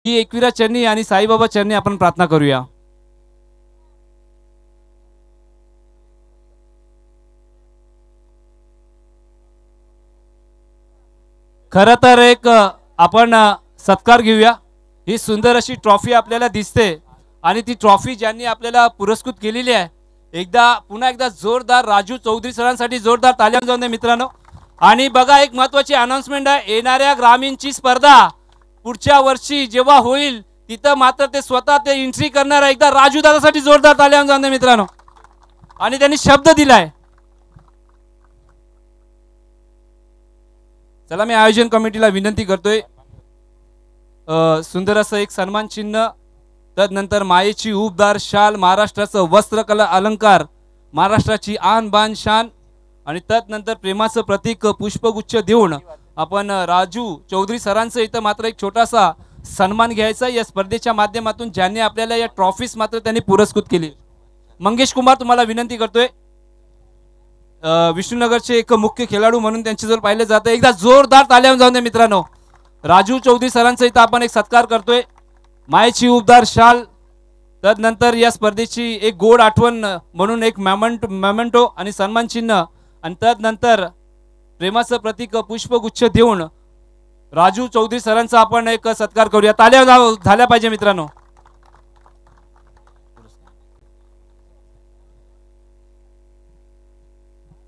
ही एकविरा चरणी आणि साईबाबा चरणी आपण प्रार्थना करूया। खरं तर एक आपण सत्कार घेऊया। ही सुंदर अशी ट्रॉफी आपल्याला दिसते आणि ती ट्रॉफी ज्यांनी आपल्याला पुरस्कृत केलेली आहे, पुन्हा एकदा जोरदार राजू चौधरी सरांसाठी जोरदार ताल्या वाजवून द्या मित्रांनो। आणि बघा, एक महत्त्वाची अनाउन्समेंट आहे, येणाऱ्या ग्रामीणची स्पर्धा पुढच्या वर्षी जेव्हा होईल तिथं मात्र ते स्वतः ते एंट्री करणार आहे। एकदा राजू दादासाठी जोरदार ताल्या वाजवून द्या मित्रांनो। आणि त्यांनी शब्द दिलाय। चला, मी आयोजन कमिटीला विनंती करतोय, सुंदर असं एक सन्मान चिन्ह, तदनंतर मायेची उबदार शाल, महाराष्ट्राचं वस्त्रकला अलंकार, महाराष्ट्राची आन बान शान, आणि तदनंतर प्रेमाचं प्रतीक पुष्पगुच्छ देऊन आपण राजू चौधरी सरांचं इथं मात्र एक छोटासा सन्मान घ्यायचा या स्पर्धेच्या माध्यमातून, ज्यांनी आपल्याला या ट्रॉफीज मात्र त्यांनी पुरस्कृत केली। मंगेश कुमार, तुम्हाला विनंती करतोय, विष्णुनगरचे एक मुख्य खेळाडू म्हणून त्यांच्याजवळ पाहिले जातं। एकदा जोरदार ताल्या जाऊन द्या मित्रांनो। राजू चौधरी सरांचा इथं आपण एक सत्कार करतोय, मायेची उबदार शाल, तदनंतर या स्पर्धेची एक गोड आठवण म्हणून एक मेमेंटो आणि सन्मान चिन्ह, आणि तदनंतर प्रेमाचं प्रतीक पुष्पगुच्छ देऊन राजू चौधरी सरांचा आपण एक सत्कार करूया। ताल्या झाल्या पाहिजे मित्रांनो।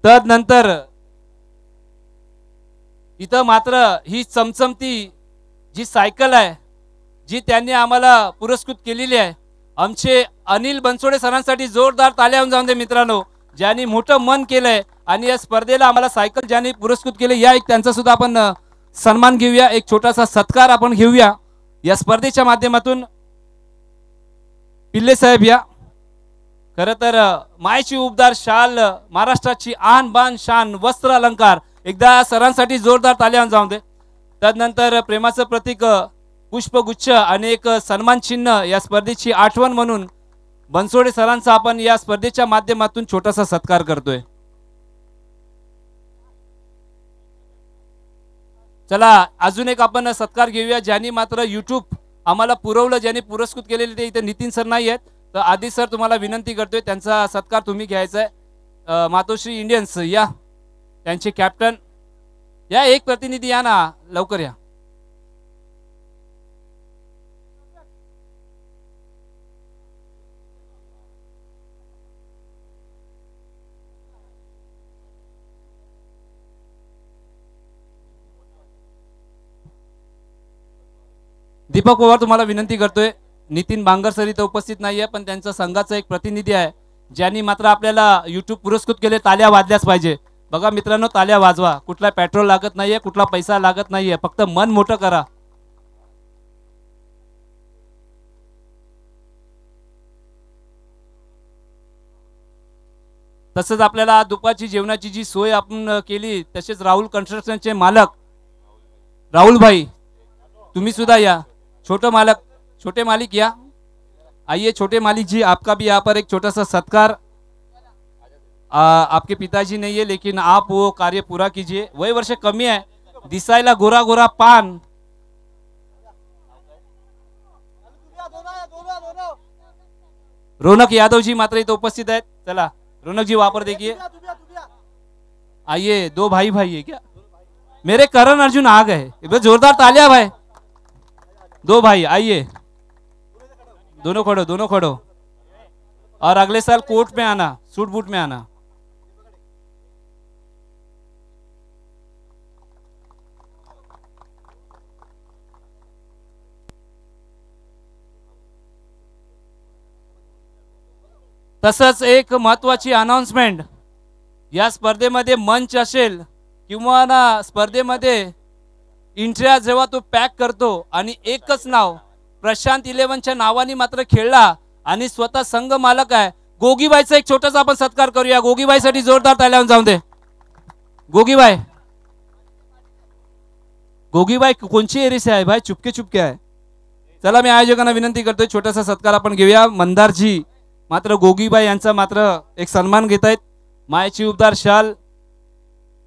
तदनंतर इथं मात्र ही चमचमती जी सायकल आहे, जी त्यांनी आम्हाला पुरस्कृत केलेली आहे, आमचे अनिल बनसोडे सरांसाठी जोरदार ताल्या जाऊन दे मित्रांनो, ज्यांनी मोठं मन केलंय आणि या स्पर्धेला आम्हाला सायकल ज्यांनी पुरस्कृत केले, या एक त्यांचा सुद्धा आपण सन्मान घेऊया, एक छोटासा सत्कार आपण घेऊया या स्पर्धेच्या माध्यमातून। पिल्ले साहेब या। खरं तर मायेची उबदार शाल, महाराष्ट्राची आन बान शान, वस्त्र अलंकार, एकदा सरांसाठी जोरदार ताल्या जाऊन दे। तदनंतर प्रेमाचं प्रतीक पुष्पगुच्छ आणि एक सन्मान चिन्ह या स्पर्धेची आठवण म्हणून बनसोडे सरांचा आपण या स्पर्धेच्या माध्यमातून छोटासा सत्कार करतोय। चला, अजून एक आपण सत्कार घेऊया, ज्यांनी मात्र यूट्यूब आम्हाला पुरवलं, ज्यांनी पुरस्कृत केलेले ते इथे नितीन सर नाही आहेत, तर आधी सर तुम्हाला विनंती करतोय, त्यांचा सत्कार तुम्ही घ्यायचा आहे। मातोश्री इंडियन्स या, त्यांचे कॅप्टन या, एक प्रतिनिधी या ना, लवकर या। दीपक पवार, तुम्हाला विनंती करतोय, नितीन बांगर सर इथं उपस्थित नाहीये, पण त्यांचा संघाचा एक प्रतिनिधी आहे, ज्यांनी मात्र आपल्याला यूट्यूब पुरस्कृत केले। ताल्या वाजल्याच पाहिजे। बघा मित्रांनो, ताल्या वाजवा, कुठला पेट्रोल लागत नाहीये, कुठला पैसा लागत नाहीये, फक्त मन मोठं करा। तसंच आपल्याला दुपारची जेवणाची जी सोय आपण केली, तसेच राहुल कन्स्ट्रक्शनचे मालक राहुल भाई, तुम्ही सुद्धा या। छोटे मालिक या, आइए छोटे मालिक जी, आपका भी यहाँ पर एक छोटा सा सत्कार। आपके पिताजी नहीं है, लेकिन आप वो कार्य पूरा कीजिए। वही वर्ष कमी है, दिसायला गोरा गोरा पान। रौनक यादव जी मात्र इथे उपस्थित आहेत। चला रौनक जी, वहां पर देखिए, आइए, दो भाई भाई है क्या? मेरे करण अर्जुन आ गए, जोरदार तालियां भाई। दो भाई आइए, दोनों खड़ो, और अगले साल कोर्ट में आना, सूट बूट में आना। तसंच एक महत्वाची अनाउन्समेंट, या स्पर्धेमध्ये मंच असेल किंवा ना स्पर्धेमध्ये इंट्रिया जेव्हा तो पॅक करतो आणि एकच नाव प्रशांत 11च्या नावाने मात्र खेळला आणि स्वतः संघ मालक आहे, गोगीबाईचा एक छोटासा आपण सत्कार करूया। गोगीबाईसाठी जोरदार ताल्या जाऊन दे। गोगीबाई कोणची एरिया से आहे भाई? चुपके आहे। चला, मी आयोजकांना विनंती करतोय, छोटासा सत्कार आपण घेऊया। मंदारजी मात्र गोगीबाई यांचा मात्र एक सन्मान घेत आहेत। मायेची उबदार शाल,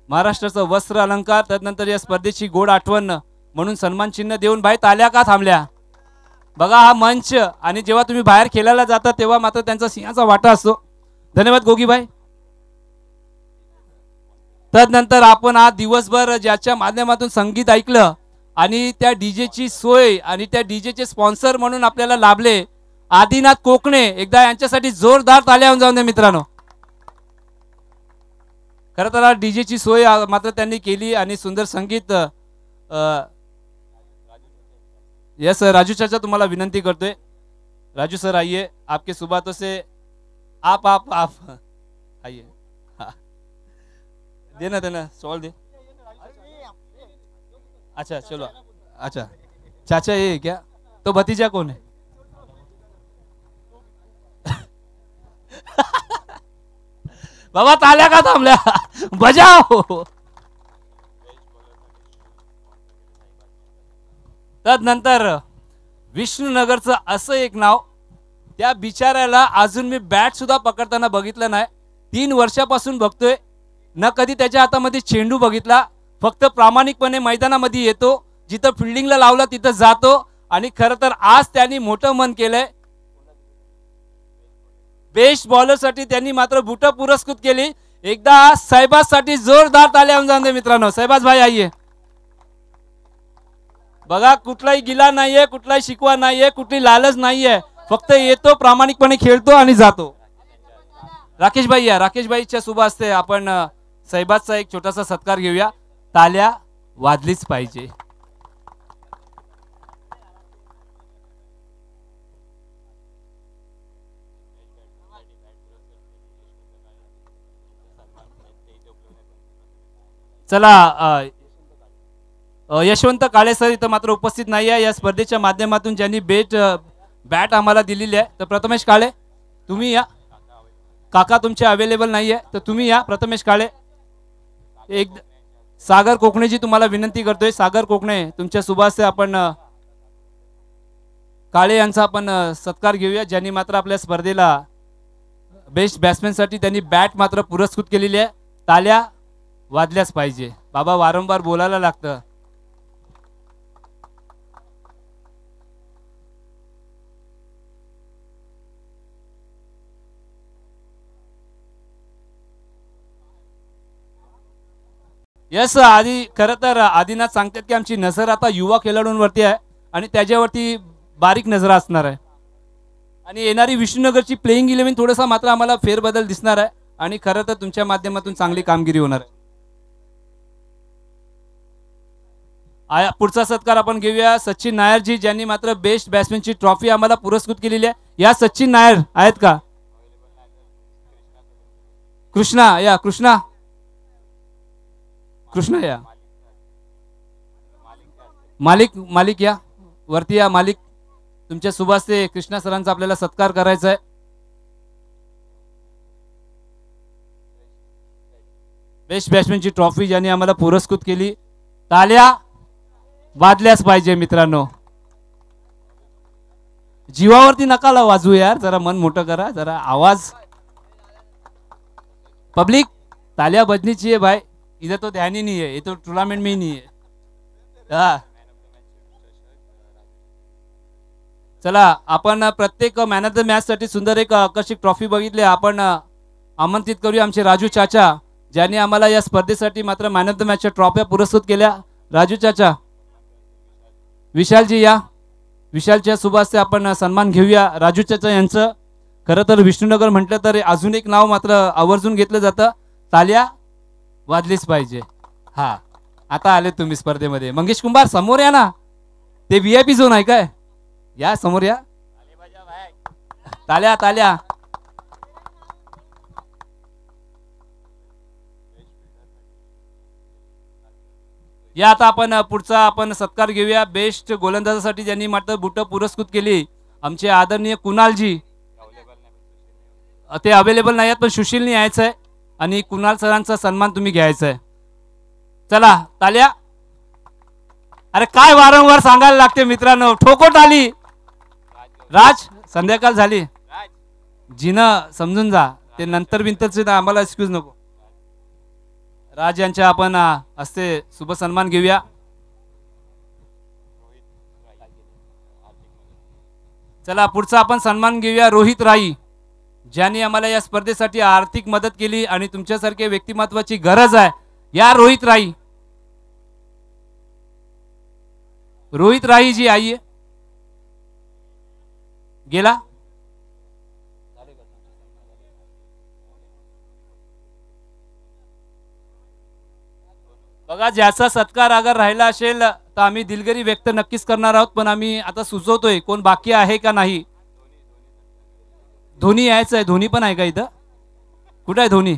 महाराष्ट्राचं वस्त्र अलंकार, तदनंतर या स्पर्धेची गोड आठवण म्हणून सन्मान चिन्ह देऊन भाई ताल्या का थांबल्या? बघा हा मंच, आणि जेव्हा तुम्ही बाहेर खेळायला जाता तेव्हा मात्र त्यांचा सिंहाचा वाटा असतो. धन्यवाद गोगीभाई. तदनंतर आपण आज दिवसभर ज्याच्या माध्यमातून संगीत ऐकलं आणि त्या डीजेची सोय आणि त्या डीजेचे स्पॉन्सर म्हणून आपल्याला लाभले आदिनाथ कोकणे, एकदा यांच्यासाठी जोरदार ताल्या होऊन जाऊन द्या मित्रांनो. खरं तर डीजेची सोय मात्र त्यांनी केली आणि सुंदर संगीत. यस राजू चाचा, तुम्हाला विनंती करतोय. राजू सर आइए, आपके सुबातों से आप आइए. देना देना सवाल दे. अच्छा चलो. अच्छा चाचा ये क्या, तो भतीजा कौन है? बाबा ताल्या का थांबल्या, बजाव. तदनंतर विष्णुनगरचं असं एक नाव, त्या बिचाऱ्याला अजून मी बॅट सुद्धा पकडताना बघितलं नाही. 3 वर्षापासून बघतोय, न कधी त्याच्या हातामध्ये चेंडू बघितला. फक्त प्रामाणिकपणे मैदानामध्ये येतो, जिथं फिल्डिंगला लावलं तिथं जातो. आणि खरं तर आज त्यांनी मोठं मन केलंय. बेस्ट बॉलरसाठी त्यांनी मात्र बुट पुरस्कृत केली. एकदा साहेबासाठी जोरदार ताल्या होऊन जाऊन दे मित्रांनो. साहेबाज भाई आइए. बघा कुठलाही गिला नाहीये, कुठलाही शिकवा नाहीये, कुठली लालच नाहीये, फक्त येतो प्रामाणिकपणे खेळतो आणि जातो. राकेश भाई या. राकेश भाईच्या शुभ हस्ते आपण साहेबाचा एक छोटासा सत्कार घेऊया. ताल्या वाजलीच पाहिजे. चला, यशवंत काळे सर इथं मात्र उपस्थित नाही आहे या स्पर्धेच्या माध्यमातून, ज्यांनी बॅट आम्हाला दिलेली आहे. तर प्रथमेश काळे तुम्ही या. काका तुमचे अवेलेबल नाही आहे, तर तुम्ही या प्रथमेश काळे. एक सागर कोकणेजी तुम्हाला विनंती करतोय. सागर कोकणे तुमच्या शुभास्ते आपण काळे यांचा आपण सत्कार घेऊया, ज्यांनी मात्र आपल्या स्पर्धेला बेस्ट बॅट्समॅनसाठी त्यांनी बॅट मात्र पुरस्कृत केलेली आहे. ताल्या वाजल्याच पाहिजे. बाबा वारंवार बोलायला लागतं. यस आधी खरं तर आदिनाथ सांगतात की आमची नजर आता युवा खेळाडूंवरती आहे आणि त्याच्यावरती बारीक नजर असणार आहे. आणि येणारी विष्णुनगरची प्लेइंग 11 थोडासा मात्र आम्हाला फेरबदल दिसणार आहे आणि खरं तर तुमच्या माध्यमातून चांगली कामगिरी होणार आहे. पुढचा सत्कार आपण घेऊया सचिन नायरजी, ज्यांनी मात्र बेस्ट बॅट्समॅनची ट्रॉफी आम्हाला पुरस्कृत केलेली आहे. या सचिन नायर आहेत का? कृष्णा या. कृष्णा या. मालिक या वरती या. मालिक तुमच्या शुभास्ते कृष्णा सरांचा आपल्याला सत्कार करायचा आहे. बेस्ट बॅट्समॅनची ट्रॉफी ज्यांनी आम्हाला पुरस्कृत केली. ताल्या वाजल्याच पाहिजे मित्रांनो. जीवावरती नकाला वाजू यार, जरा मन मोठं करा, जरा आवाज. पब्लिक तालिया बजनी चाहिए भाई, इधर तो ध्यान ही नहीं है, ये तो टूर्नामेंट में ही नहीं है. चला आपण प्रत्येक मॅन ऑफ द मॅच साठी सुंदर एक आकर्षक ट्रॉफी बघितली. आपण आमंत्रित करूया आमचे राजू चाचा, ज्यांनी आम्हाला या स्पर्धेसाठी मात्र मॅन ऑफ द मॅचच्या ट्रॉफ्या पुरस्कृत केल्या. राजू चाचा. विशालजी या. विशालच्या शुभास्ते आपण सन्मान घेऊया राजू चाचा यांचं. खरं तर विष्णुनगर म्हटलं तर अजून एक नाव मात्र आवर्जून घेतलं जातं. ताल्या वाजलीच पाहिजे. हा आता आले तुम्ही स्पर्धेमध्ये. मंगेश कुंभार समोर या ना, ते VIP झोन आहे काय, या समोर या. ताल्या ताल्या. या आता आपण पुढचा आपण सत्कार घेऊया. बेस्ट गोलंदाजासाठी ज्यांनी मात्र बुट पुरस्कृत केली आमचे आदरणीय कुणालजी. ते अवेलेबल नाही आहेत पण सुशीलनी यायचं आहे आणि कुणाल सरांचा सन्मान तुम्ही घ्यायचा आहे. चला ताल्या. अरे काय वारंवार सांगायला लागते मित्रांनो. ठोकोट आली. राज संध्याकाळ झाली, जिनं समजून जा, ते नंतर बिंतरचे आम्हाला एक्सक्यूज नको. राज यांच्या आपण हस्ते शुभ सन्मान घेऊया. चला पुढचा आपण सन्मान घेऊया रोहित राई, ज्यांनी आम्हाला या स्पर्धेसाठी आर्थिक मदत केली आणि तुमच्यासारखे व्यक्तिमत्वाची गरज आहे. या रोहित राई, रोहित राई जी आइए. गेला बघा, ज्याचा सत्कार अगर राहिला असेल तर आम्ही दिलगिरी व्यक्त नक्कीच करणार आहोत, पण आम्ही आता सुचवतोय कोण बाकी आहे का नाही. धोनी यायचं आहे. धोनी पण आहे का इथं? कुठं आहे धोनी?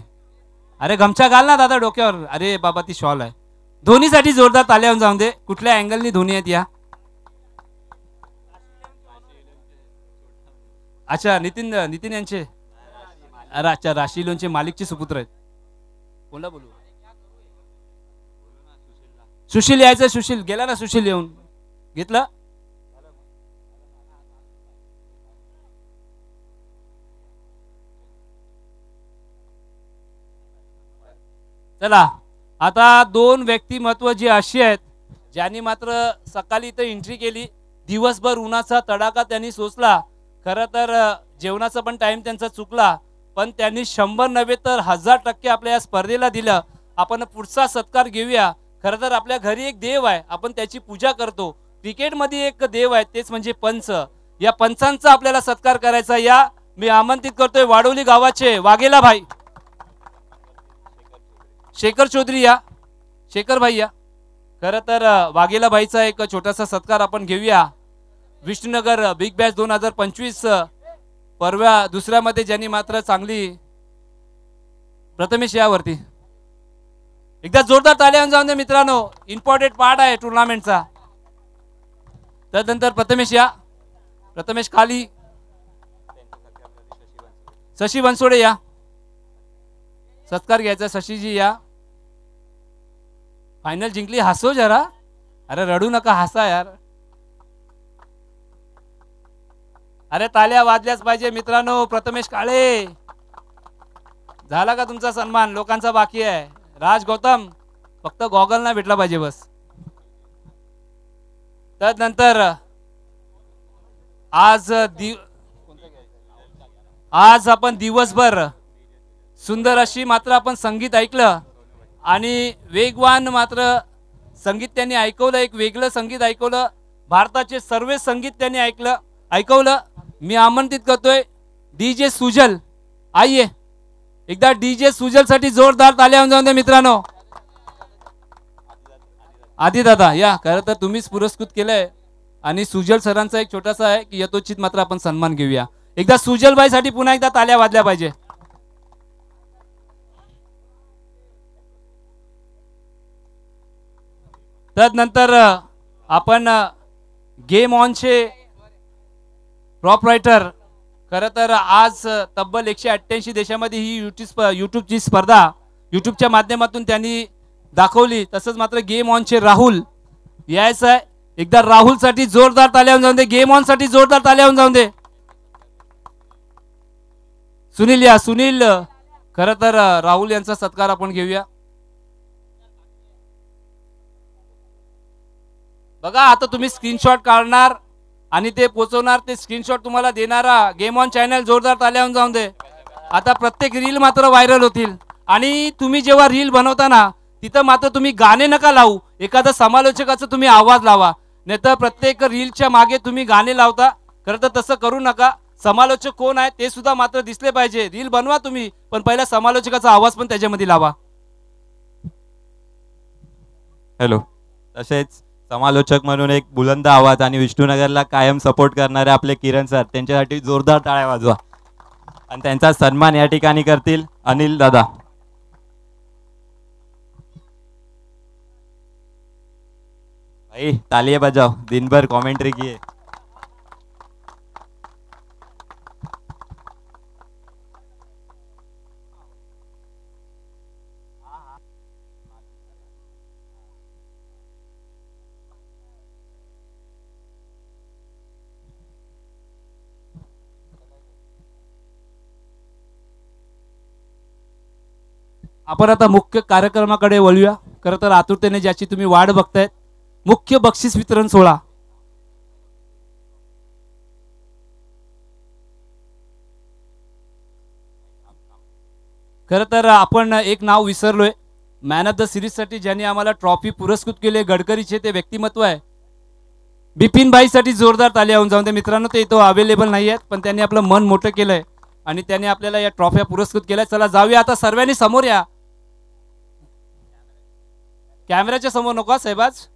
अरे गमछा घाल ना दादा डोक्यावर. अरे बाबा ती शॉल आहे. धोनीसाठी जोरदार ताल्या जाऊन दे. कुठल्या अँगलनी धोनी आहेत या? अच्छा नितीन, नितीन यांचे. अरे अच्छा, राशी लोनचे मालिकचे सुपुत्र आहेत. कोणला बोलू? सुशील यायचं. सुशील गेला ना, सुशील येऊन घेतलं. चला आता दोन व्यक्तिमत्व जी अशी आहेत ज्यांनी मात्र सकाळी इथं एंट्री केली, दिवसभर उन्हाचा तडाखा त्यांनी सोसला. खरं तर जेवणाचा पण टाइम त्यांचा चुकला, पण त्यांनी 100 नव्हे तर 1000% आपल्या या स्पर्धेला दिलं. आपण पुढचा सत्कार घेऊया. खरं तर आपल्या घरी एक देव आहे, आपण त्याची पूजा करतो. क्रिकेटमध्ये एक देव आहे, तेच म्हणजे पंच. या पंचांचा आपल्याला सत्कार करायचा. या मी आमंत्रित करतोय वाडोली गावाचे वाघेला भाई शेखर चौधरी. या शेखर भाई या. खरं तर वाघेला भाईचा एक छोटासा सत्कार आपण घेऊया. विष्णुनगर बिग बॅश 2025 परवा दुसऱ्यामध्ये ज्यांनी मात्र चांगली. प्रथमेश यावरती एकदा जोरदार ताल्या जाऊन दे मित्रांनो. इम्पॉर्टंट पार्ट आहे टुर्नामेंटचा. त्यानंतर प्रथमेश या. प्रथमेश खाली. शशी बनसोडे या. सत्कार घ्यायचा. शशीजी या. फायनल जिंकली. हसो जरा. अरे रडू नका, हसा यार. अरे ताल्या वाजल्याच पाहिजे मित्रांनो. प्रथमेश काळे झाला का तुमचा सन्मान? लोकांचा बाकी आहे. राज गौतम फक्त गॉगल ना भेटला पाहिजे बस. त्यानंतर आज आपण दिवसभर सुंदर अशी मात्र आपण संगीत ऐकलं आणि वेगवान मात्र संगीत त्यांनी ऐकवलं. एक वेगळं संगीत ऐकवलं. भारताचे सर्व संगीत त्यांनी ऐकवलं. मी आमंत्रित करतोय डीजे सुजल. आइए एकदा डीजे सुजल साठी जोरदार ताल्या जाऊन द्या मित्रांनो. आधी दादा या. खरं तर तुम्हीच पुरस्कृत केलंय आणि सुजल सरांचा एक छोटासा आहे की यथोचित मात्र आपण सन्मान घेऊया. एकदा सुजल बाई साठी पुन्हा एकदा ताल्या वाजल्या पाहिजे. त्यानंतर आपण गेम ऑनचे प्रॉप रायटर. खरं तर आज तब्बल 188 देशामध्ये ही यूट्यूबची स्पर्धा यूट्यूबच्या माध्यमातून त्यांनी दाखवली. तसंच मात्र गेम ऑनचे राहुल यायचं आहे. एकदा राहुल साठी जोरदार ताल्या जाऊन दे. गेम ऑन साठी जोरदार ताल्या जाऊन दे. सुनील या. सुनील. खरं तर राहुल यांचा सत्कार आपण घेऊया. बघा आता तुम्ही स्क्रीनशॉट काढणार आणि ते पोचवणार. ते स्क्रीनशॉट तुम्हाला देणारा गेम ऑन चॅनल जोरदार ताल्या जाऊन दे. आता प्रत्येक रील मात्र व्हायरल होतील आणि तुम्ही जेव्हा रील बनवताना तिथं मात्र तुम्ही गाणे नका लावू. एखादा समालोचकाचा तुम्ही आवाज लावा. नाहीतर प्रत्येक रीलच्या मागे तुम्ही गाणे लावता. खरं तर तसं करू नका. समालोचक कोण आहे ते सुद्धा मात्र दिसले पाहिजे. रील बनवा तुम्ही, पण पहिला समालोचकाचा आवाज पण त्याच्यामध्ये लावा. हॅलो. तसेच समालोचक म्हणून एक बुलंद आवाज आणि विष्णुनगरला कायम सपोर्ट करणारे आपले किरण सर, त्यांच्यासाठी जोरदार टाळ्या वाजवा. आणि त्यांचा सन्मान या ठिकाणी करतील अनिल दादा. भाई तालियां बजाओ. दिनभर कमेंट्री की है. आपण आता मुख्य कार्यक्रमाकडे वळूया. खरं तर आतुरतेने ज्याची तुम्ही वाट बघतायत, मुख्य बक्षीस वितरण सोहळा. खरं तर आपण एक नाव विसरलोय. मॅन ऑफ द सिरीजसाठी ज्यांनी आम्हाला ट्रॉफी पुरस्कृत केले गडकरीचे ते व्यक्तिमत्व आहे बिपिन भाईसाठी जोरदार ताली होऊन जाऊन. ते मित्रांनो ते इथं अवेलेबल नाही आहेत पण त्यांनी आपलं मन मोठं केलंय आणि त्यांनी आपल्याला या ट्रॉफ्या पुरस्कृत केल्या. चला जाऊया आता सर्वांनी समोर या. कॅमेऱ्याच्या समोर नको हा साहेबाज.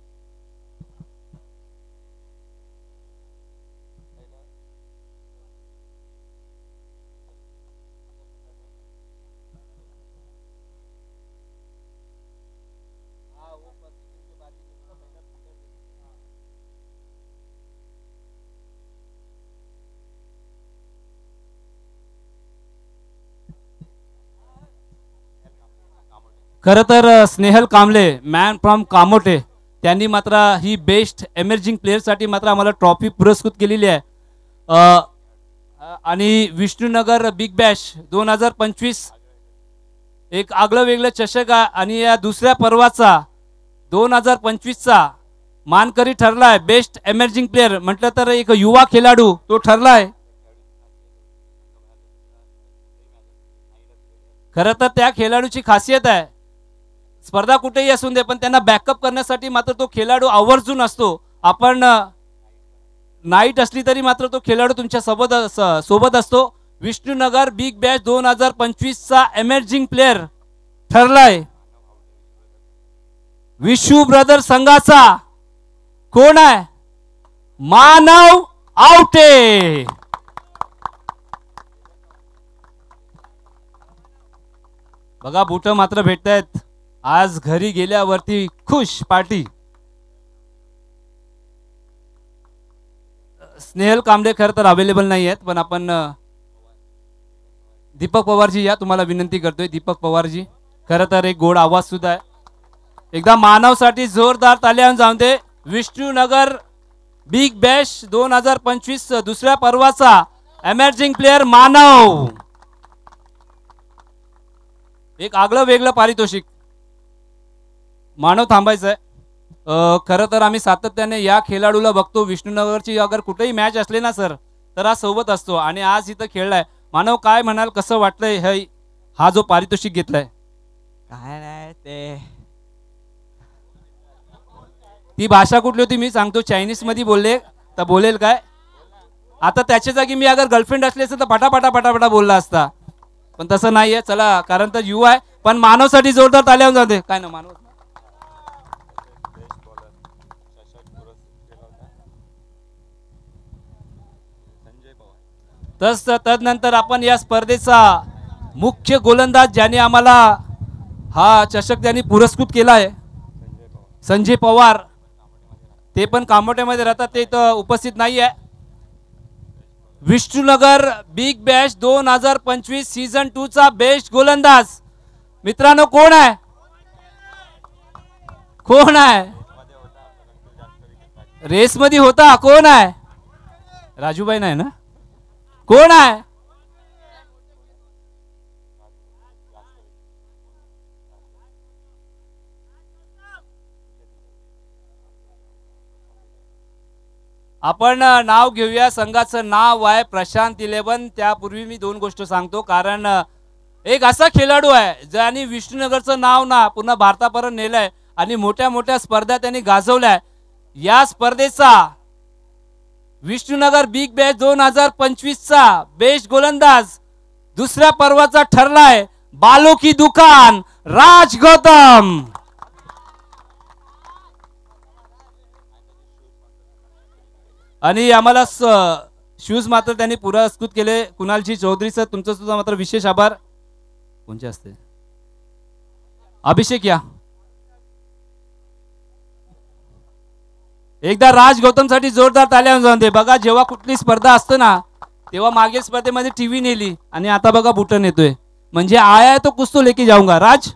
खरं तर स्नेहल कांबळे मॅन फ्रॉम कामोटे त्यांनी मात्र ही बेस्ट एमर्जिंग प्लेअरसाठी मात्र आम्हाला ट्रॉफी पुरस्कृत केलेली आहे. आणि विष्णुनगर बिग बॅश 2025 एक आगळं वेगळं चषक आहे आणि या दुसऱ्या पर्वाचा 2025चा मानकरी ठरलाय. बेस्ट एमर्जिंग प्लेअर म्हटलं तर एक युवा खेळाडू तो ठरलाय. खरं तर त्या खेळाडूची खासियत आहे स्पर्धा कुठेही असून दे पण त्यांना बॅकअप करण्यासाठी मात्र तो खेळाडू आवर्जून असतो. आपण नाईट असली तरी मात्र तो खेळाडू तुमच्या सोबत असतो. विष्णुनगर बिग बॅश 2025चा एमर्जिंग प्लेअर ठरलाय विशू ब्रदर संघाचा कोण आहे? मानव आवटे. बघा बूट मात्र भेटतायत आज घरी गेल्यावरती खुश पार्टी. स्नेहल कांबळे खरं तर अवेलेबल नाही आहेत पण आपण दीपक पवारजी या तुम्हाला विनंती करतोय. दीपक पवारजी खरं तर एक गोड आवाज सुद्धा आहे. एकदा मानवसाठी जोरदार ताली जाऊन दे. विष्णुनगर बिग बॅश 2025 दुसऱ्या पर्वाचा एमर्जिंग प्लेअर मानव. एक आगळं वेगळं पारितोषिक. मानव थांबायचं आहे. खरं तर आम्ही सातत्याने या खेळाडूला बघतो. विष्णुनगरची अगर कुठेही मॅच असले ना सर तर आज सोबत असतो आणि आज इथं खेळलाय. मानव काय म्हणाल कसं वाटलंय हा जो पारितोषिक घेतलाय? काय नाही ते ती भाषा कुठली होती मी सांगतो. चायनीज मध्ये बोलले तर बोलेल काय? आता त्याच्या जागी मी अगर गर्लफ्रेंड असली असते तर पटापटा पटापटा बोलला असता पण तसं नाहीये. चला कारण तर युवा आहे पण मानवसाठी जोरदार ताली जाऊ दे. काय ना मानव तदनंतर आपण या स्पर्धेचा मुख्य गोलंदाज ज्याने आम्हाला हा चषक त्यांनी पुरस्कृत केला आहे संजय पवार. ते पण कामोट्यामध्ये राहतात ते इथं उपस्थित नाही आहे. विष्णुनगर बिग बॅश 2025 सीझन 2 चा बेस्ट गोलंदाज मित्रांनो कोण आहे? कोण आहे? रेस मध्ये होता कोण आहे? राजूबाई नाही ना? कोण आहे? आपण नाव घेऊया. संघाचं नाव आहे प्रशांत 11. त्यापूर्वी मी दोन गोष्ट सांगतो कारण एक असा खेळाडू आहे ज्याने विष्णुनगरचं नाव ना पुन्हा भारतापर्यंत नेलंय आणि मोठ्या मोठ्या स्पर्धा त्यांनी गाजवल्या. या स्पर्धेचा विष्णुनगर बिग बॅश 2025 चा बेस्ट गोलंदाज दुसऱ्या पर्वाचा ठरलाय बालो की दुकान राज गौतम. आणि आम्हाला शूज मात्र त्यांनी पुरस्कृत केले. कुणालजी चौधरी सर तुमचं सुद्धा मात्र विशेष आभार. कोणचे असते? अभिषेक या. एकदा राज गौतम साठी जोरदार ताल्या जाऊन दे. बघा जेव्हा कुठली स्पर्धा असते ना तेव्हा मागील स्पर्धेमध्ये टीव्ही नेली आणि आता बघा बुटन येतोय म्हणजे आया तो कुछ तो लेके जाऊंगा. राज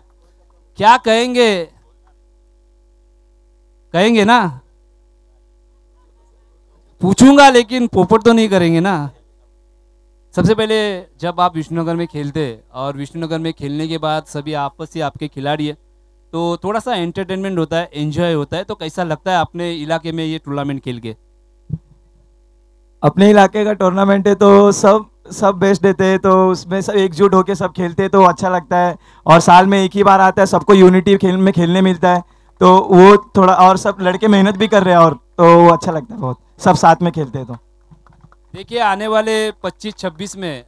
क्या कहेंगे? कहेंगे ना? पूछूंगा लेकिन पोपट तो नहीं करेंगे ना. सबसे पहले जब आप विष्णुनगर में खेलते और विष्णुनगर में खेलने के बाद सभी आपस से आपके खिलाड़ी है तो थोड़ा सा एंटरटेनमेंट होता है, एंजॉय होता है. तो कैसा लगता है अपने इलाके में ये टूर्नामेंट खेल के? अपने इलाके का टूर्नामेंट है तो सब सब बेस्ट देते हैं, तो उसमें सब एकजुट होके सब खेलते हैं तो अच्छा लगता है। और साल में एक ही बार आता है, सबको यूनिटी खेलने मिलता है, तो वो थोड़ा, और सब लड़के मेहनत भी कर रहे हैं, और तो वो अच्छा लगता है बहुत, सब साथ में खेलते हैं तो। देखिए आने वाले 25-26 में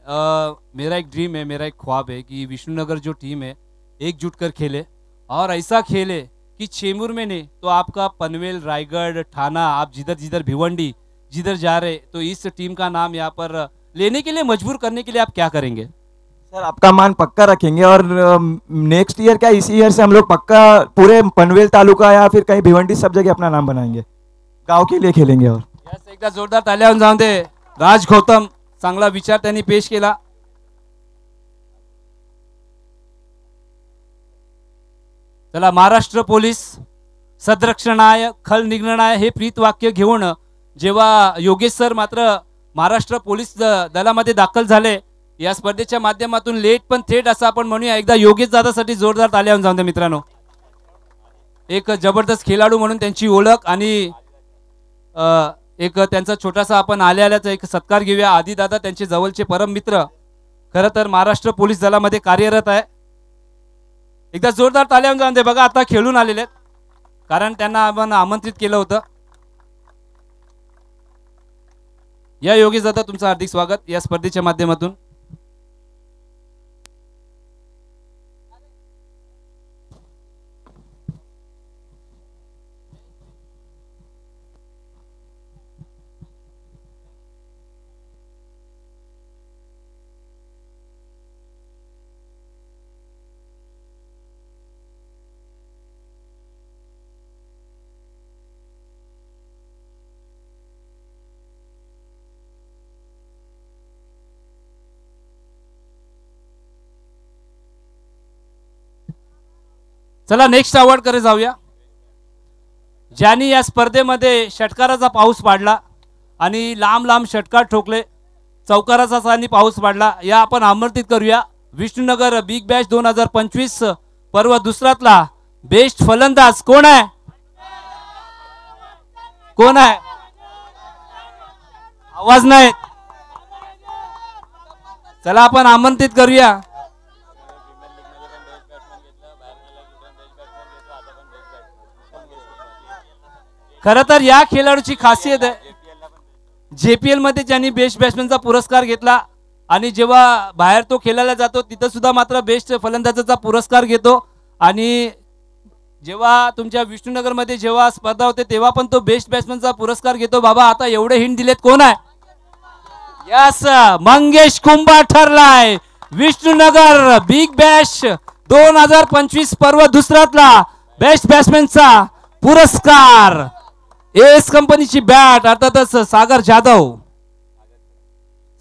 मेरा एक ड्रीम है, मेरा एक ख्वाब है कि विष्णुनगर जो टीम है एकजुट कर खेले और ऐसा खेले कि चेंबूर में नहीं तो आपका पनवेल, रायगढ़, ठाना, आप जिधर जिधर भिवंडी जिधर जा रहे तो इस टीम का नाम यहाँ पर लेने के लिए मजबूर करने के लिए आप क्या करेंगे? सर आपका मान पक्का रखेंगे, और नेक्स्ट ईयर क्या इसी ईयर से हम लोग पक्का पूरे पनवेल तालुका या फिर कहीं भिवंडी सब जगह अपना नाम बनाएंगे, गांव के लिए खेलेंगे। और यस, एकदा जोरदार ताल्या जाऊन दे। राज गौतम, चांगला विचार त्यांनी पेश केला। चला, महाराष्ट्र पोलीस सदरक्षणाय खल निघणाय हे प्रीत वाक्य घेऊन जेव्हा योगेश सर मात्र महाराष्ट्र पोलीस दलामध्ये दाखल झाले या स्पर्धेच्या माध्यमातून लेट पण थेट असं आपण म्हणूया, एकदा योगेश दादासाठी जोरदार ताल्या जाऊन द्या मित्रांनो। एक जबरदस्त खेळाडू म्हणून त्यांची ओळख आणि एक त्यांचा छोटासा आपण आल्याचा एक सत्कार घेऊया। आदी दादा त्यांचे जवळचे परम मित्र, खरं तर महाराष्ट्र पोलीस दलामध्ये कार्यरत आहे। एकदा जोरदार ताल्या जाऊन दे। बघा आता खेळून आलेले आहेत, कारण त्यांना आपण आमंत्रित केलं होतं। या योगेश दादा तुमचं हार्दिक स्वागत या स्पर्धेच्या माध्यमातून। चला नेक्स्ट अवॉर्ड कडे जाऊया। ज्यांनी या स्पर्धेमध्ये षटकाराचा पाऊस पाडला आणि लांब लांब षटकार ठोकले, चौकाराचा सानी पाऊस पाडला, या आपण आमंत्रित करूया। विष्णुनगर बिग बॅश 2025 पर्व दुसरातला बेस्ट फलंदाज कोण आहे? कोण आहे? आवाज नाही। चला आपण आमंत्रित करूया। खरं तर या खेळाडूची खासियत आहे, JPL मध्ये ज्यांनी बेस्ट बॅट्समॅनचा पुरस्कार घेतला आणि जेव्हा बाहेर तो खेळायला जातो तिथं सुद्धा मात्र बेस्ट फलंदाजाचा पुरस्कार घेतो, आणि जेव्हा तुमच्या विष्णुनगर मध्ये जेव्हा स्पर्धा होते तेव्हा पण तो बेस्ट बॅट्समॅनचा पुरस्कार घेतो। बाबा आता एवढे हिंट दिलेत, कोण आहे? यस, मंगेश कुंभा ठरलाय विष्णुनगर बिग बॅश 2025 पर्व दुसरातला बेस्ट बॅट्समॅनचा पुरस्कार। एस कंपनीची बॅट अर्थातच सागर जाधव।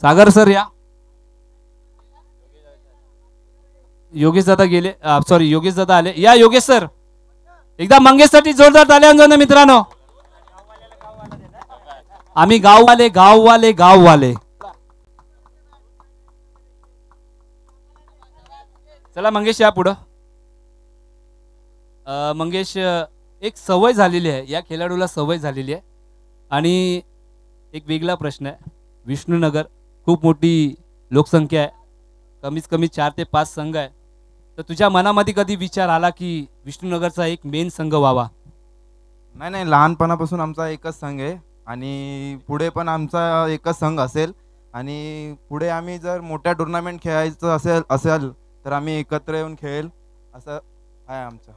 सागर सर या। योगेश दादा गेले, सॉरी योगेश दादा आले। या योगेश सर, एकदा मंगेश साठी जोरदार ताल्या वाजवा मित्रांनो। आम्ही गाववाले गाववाले गाववाले। चला मंगेश या पुढं। मंगेश, एक सवय झालेली आहे या खेळाडूला, सवय झालेली आहे, आणि एक वेगळा प्रश्न आहे। विष्णुनगर खूप मोठी लोकसंख्या आहे, कमीत कमी 4 ते 5 संघ आहे, तर तुझ्या मनामध्ये कधी विचार आला की विष्णुनगरचा एक मेन संघ व्हावा? नाही नाही, लहानपणापासून आमचा एकच संघ आहे आणि पुढे पण आमचा एकच संघ असेल, आणि पुढे आम्ही जर मोठ्या टुर्नामेंट खेळायचं असेल तर आम्ही एकत्र येऊन खेळेल असं आहे आमचं।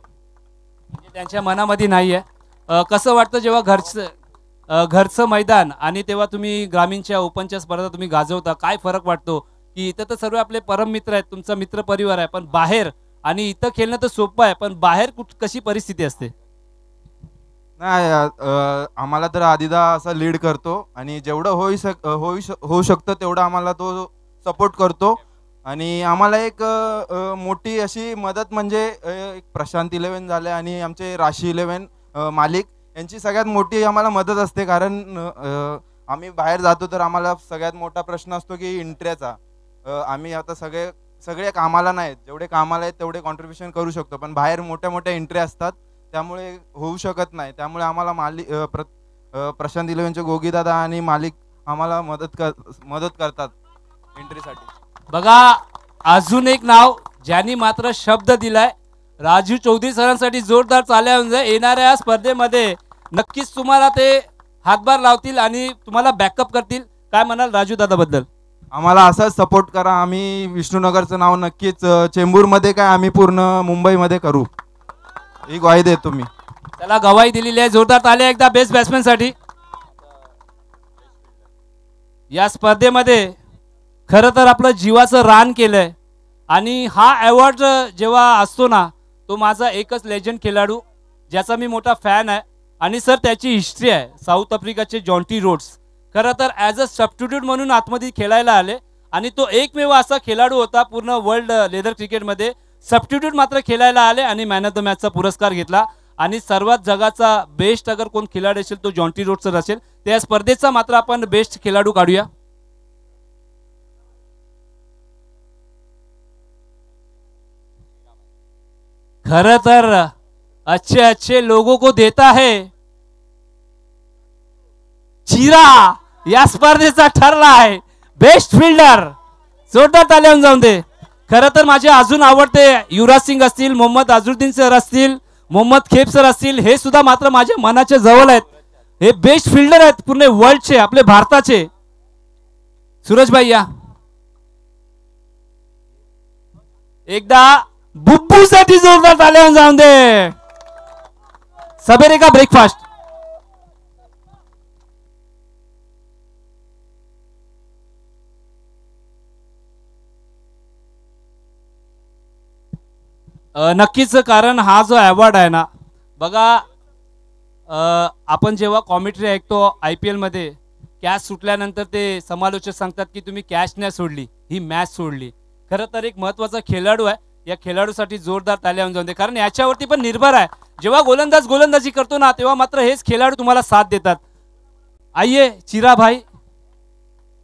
म्हणजे त्यांच्या मनामध्ये नाही आहे। कसं वाटतं जेव्हा घरचं मैदान आणि तेव्हा तुम्ही ग्रामीणच्या ओपनच्या स्पर्धा तुम्ही गाजवता, काय फरक वाटतो? की इथं तर सर्व आपले परम मित्र आहेत, तुमचा मित्र परिवार आहे, पण बाहेर आणि इथं खेळणं तर सोपं आहे, पण बाहेर कशी परिस्थिती असते? नाही, आम्हाला तर आदिदा असं लीड करतो आणि जेवढं होऊ शकतं तेवढं आम्हाला तो सपोर्ट करतो, आणि आम्हाला एक मोठी अशी मदत म्हणजे एक प्रशांत 11 झाले आणि आमचे राशी 11 मालिक यांची सगळ्यात मोठी आम्हाला मदत असते, कारण आम्ही बाहेर जातो तर आम्हाला सगळ्यात मोठा प्रश्न असतो की एंट्रीचा। आम्ही आता सगळे कामाला नाहीत, जेवढे कामाला आहेत तेवढे कॉन्ट्रीब्युशन करू शकतो, पण बाहेर मोठ्या मोठ्या एंट्री असतात त्यामुळे होऊ शकत नाही। त्यामुळे आम्हाला प्रशांत 11चे गोगीदादा आणि मालिक आम्हाला मदत करतात। एंट्रीसाठी. बघा अजून एक नाव ज्यांनी मात्र शब्द दिलाय, राजू चौधरी सरांसाठी जोरदार चाल्या येणाऱ्या या स्पर्धेमध्ये नक्कीच तुम्हाला ते हातभार लावतील आणि तुम्हाला बॅकअप करतील. काय म्हणाल राजू दादा बद्दल? आम्हाला असाच सपोर्ट करा. आम्ही विष्णुनगरचं नाव नक्कीच चेंबूरमध्ये काय आम्ही पूर्ण मुंबईमध्ये करू, ही ग्वाही देतो मी. त्याला गवाही दिलेली आहे. जोरदार ताल्या एकदा बेस्ट बॅट्समॅन साठी. या स्पर्धेमध्ये खरं तर आपलं जीवाचं रान केलंय आणि हा अवॉर्ड जेव्हा असतो ना, तो माझा एकच लेजंड खेळाडू ज्याचा मी मोठा फॅन आहे आणि सर त्याची हिस्ट्री आहे. साऊथ आफ्रिकाचे जॉन्टी रोड्स खरं तर ॲज अ सबस्टिट्यूट म्हणून आतमध्ये खेळायला आले आणि तो एकमेव असा खेळाडू होता पूर्ण वर्ल्ड लेदर क्रिकेटमध्ये. सबस्टिट्यूट मात्र खेळायला आले आणि मॅन ऑफ द मॅचचा पुरस्कार घेतला. आणि सर्वात जगाचा बेस्ट अगर कोण खेळाडू असेल तो जॉन्टी रोड्सर असेल. त्या स्पर्धेचा मात्र आपण बेस्ट खेळाडू काढूया. खरं तर अच्छे अच्छे लोगों को देता है चिरा या स्पर्धेचा ठरला आहे बेस्ट फिल्डर. जोरदार ताल्या जाऊन दे. खरं तर माझे अजून आवडते युवराज सिंग असतील, मोहम्मद अझरुद्दीन सर असतील, मोहम्मद खेप सर असतील, हे सुद्धा मात्र माझ्या मनाच्या जवळ आहेत. हे बेस्ट फिल्डर आहेत पूर्ण वर्ल्डचे, आपले भारताचे. सूरज भाई या एकदा बुब्बू साठी जोरदार ताल्या जाऊन दे. सबेरे का ब्रेकफास्ट. नक्कीच, कारण हा जो अवॉर्ड आहे ना बघा, आपण जेव्हा कॉमेंट्री ऐकतो IPL मध्ये, कॅच सुटल्यानंतर ते समालोचक सांगतात की तुम्ही कॅच नाही सोडली, ही मॅच सोडली. खरं तर एक महत्त्वाचा खेळाडू आहे. या खेळाडूसाठी जोरदार ताल्या जाऊन दे, कारण याच्यावरती पण निर्भर आहे. जेव्हा गोलंदाज गोलंदाजी करतो ना तेव्हा मात्र हेच खेळाडू तुम्हाला साथ देतात. आइए चिरा भाई,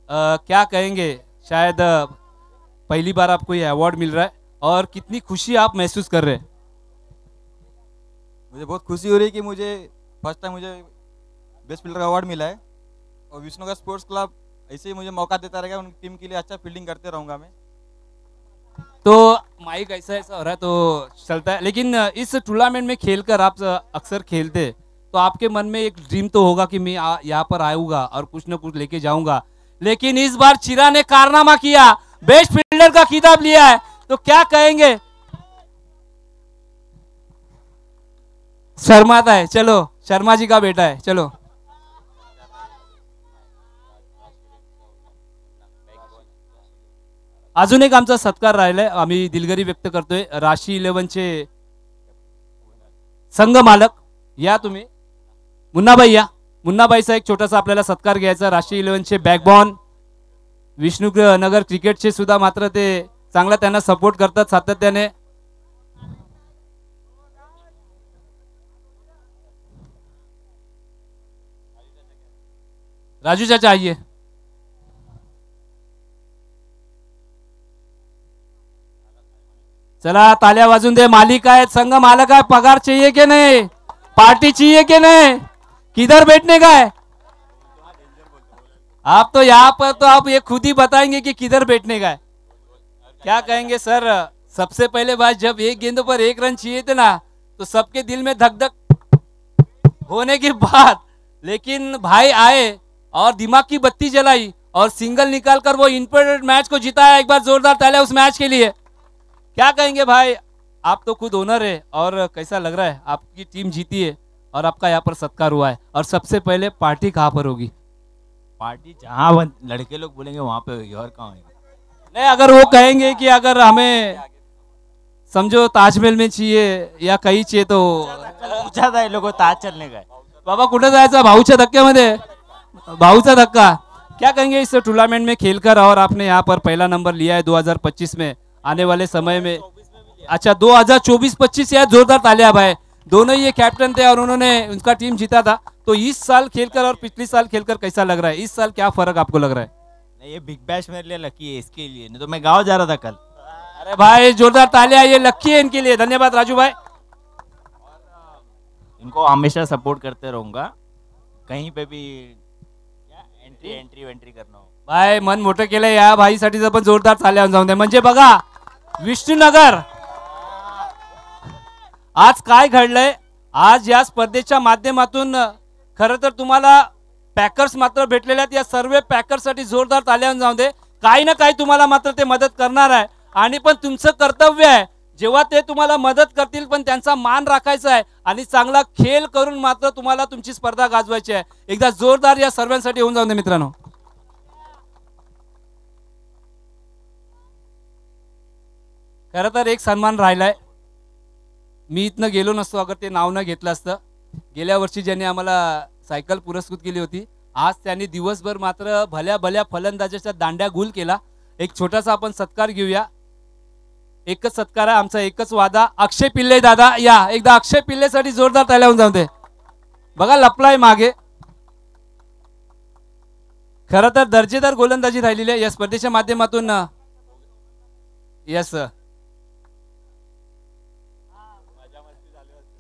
क्या कहेंगे? शायद पहली बार आपको ये अवार्ड मिल रहा है और कितनी खुशी आप महसूस कर रहे हैं? मुझे बहुत खुशी हो रही है कि मुझे फर्स्ट टाइम मुझे बेस्ट फील्डर का अवार्ड मिला है और विष्णुनगर स्पोर्ट्स क्लब ऐसे ही मुझे मौका देता रहेगा. उनकी टीम के लिए अच्छा फील्डिंग करते रहूँगा मैं. तो माइक ऐसा ऐसा हो रहा है तो चलता है, लेकिन इस टूर्नामेंट में खेलकर आप अक्सर खेलते तो आपके मन में एक ड्रीम तो होगा कि मैं यहाँ पर आऊँगा और कुछ न कुछ लेके जाऊंगा. लेकिन इस बार चिरा ने कारनामा किया, बेस्ट फील्डर का खिताब लिया है, तो क्या कहेंगे? शर्माता है, चलो शर्मा जी का बेटा है, चलो. अजून एक आमचा सत्कार राहिलाय, आम्ही दिलगिरी व्यक्त करतोय. राशी 11चे संघ मालक या तुम्ही, मुन्नाबाई या. मुन्नाबाईचा एक छोटासा आपल्याला सत्कार घ्यायचा. राशी 11चे बॅकबॉन, विष्णुनगर क्रिकेटचे सुद्धा मात्र ते चांगला त्यांना सपोर्ट करतात सातत्याने. राजू चाचा आइए. चला ताल्या वाजून दे. मालिक आहेत, संघ मालक आहे. पगार चाहिए के नहीं, पार्टी चाहिए के नहीं, किधर बैठने का है? आप तो यहाँ पर तो आप ये खुद ही बताएंगे कि किधर बैठने का है. क्या कहेंगे सर? सबसे पहले बात, जब एक गेंद पर एक रन चाहिए थे ना तो सबके दिल में धक धक होने की बात, लेकिन भाई आए और दिमाग की बत्ती जलाई और सिंगल निकालकर वो इम्पोर्टेंट मैच को जिताया. एक बार जोरदार तालियां उस मैच के लिए. क्या कहेंगे भाई? आप तो खुद ओनर है और कैसा लग रहा है? आपकी टीम जीती है और आपका यहाँ पर सत्कार हुआ है, और सबसे पहले पार्टी कहाँ पर होगी? पार्टी जहाँ लड़के लोग बोलेंगे वहाँ पे होगी, और कहाँ होगी? नहीं, अगर वो कहेंगे कि अगर हमें समझो ताजमहल में चाहिए या कहीं चाहिए तो पूछा था ये लोगों को ताज चलने का है. बाबा कुठे जायचं? भाऊच्या धक्क्यामध्ये, भाऊचा धक्का. क्या कहेंगे इस टूर्नामेंट में खेलकर? और आपने यहाँ पर पहला नंबर लिया है 2025 में, आने वाले समय में. अच्छा 2024-25 या जोरदार तालियां भाई. दोनों ही ये कैप्टन थे और उन्होंने उनका टीम जीता था. तो इस साल खेलकर और पिछले साल खेलकर कैसा लग रहा है? इस साल क्या फर्क आपको लग रहा है? नहीं, ये बिग बैश मेरे लिए लकी है, इसके लिए. नहीं तो मैं गाँव जा रहा था कल. अरे भाई जोरदार तालियां, ये लकी है इनके लिए. धन्यवाद राजू भाई. इनको हमेशा सपोर्ट करते रहूंगा, कहीं पे भी एंट्री वेंट्री करना हो. बाय मन मोठं केलं या भाईसाठी पण जोरदार चालल्यावर जाऊन द्या. म्हणजे बघा विष्णुनगर आज काय घडलंय, आज या स्पर्धेच्या माध्यमातून खरं तर तुम्हाला पॅकर्स मात्र भेटलेले आहेत. या सर्व पॅकर्ससाठी जोरदार ताल्यावर जाऊ दे. काही ना काही तुम्हाला मात्र ते मदत करणार आहे आणि पण तुमचं कर्तव्य आहे जेव्हा ते तुम्हाला मदत करतील पण त्यांचा मान राखायचा आहे आणि चांगला खेळ करून मात्र तुम्हाला तुमची स्पर्धा गाजवायची आहे. एकदा जोरदार या सर्वांसाठी होऊन जाऊन दे मित्रांनो. खरं तर एक सन्मान राहिलाय, मी इथनं गेलो नसतो अगर ते नाव न घेतलं असतं. गेल्या वर्षी ज्यांनी आम्हाला सायकल पुरस्कृत केली होती, आज त्यांनी दिवसभर मात्र भल्या भल्या फलंदाजाच्या दांड्या गुल केला. एक छोटासा आपण सत्कार घेऊया. एकच सत्कार आहे आमचा, एकच वादा. अक्षय पिल्ले दादा या, एकदा अक्षय पिल्लेसाठी जोरदार ताल्या होऊन जाऊ दे. बघा लपलाय मागे. खरं तर दर्जेदार गोलंदाजी राहिलेली आहे या स्पर्धेच्या माध्यमातून. यस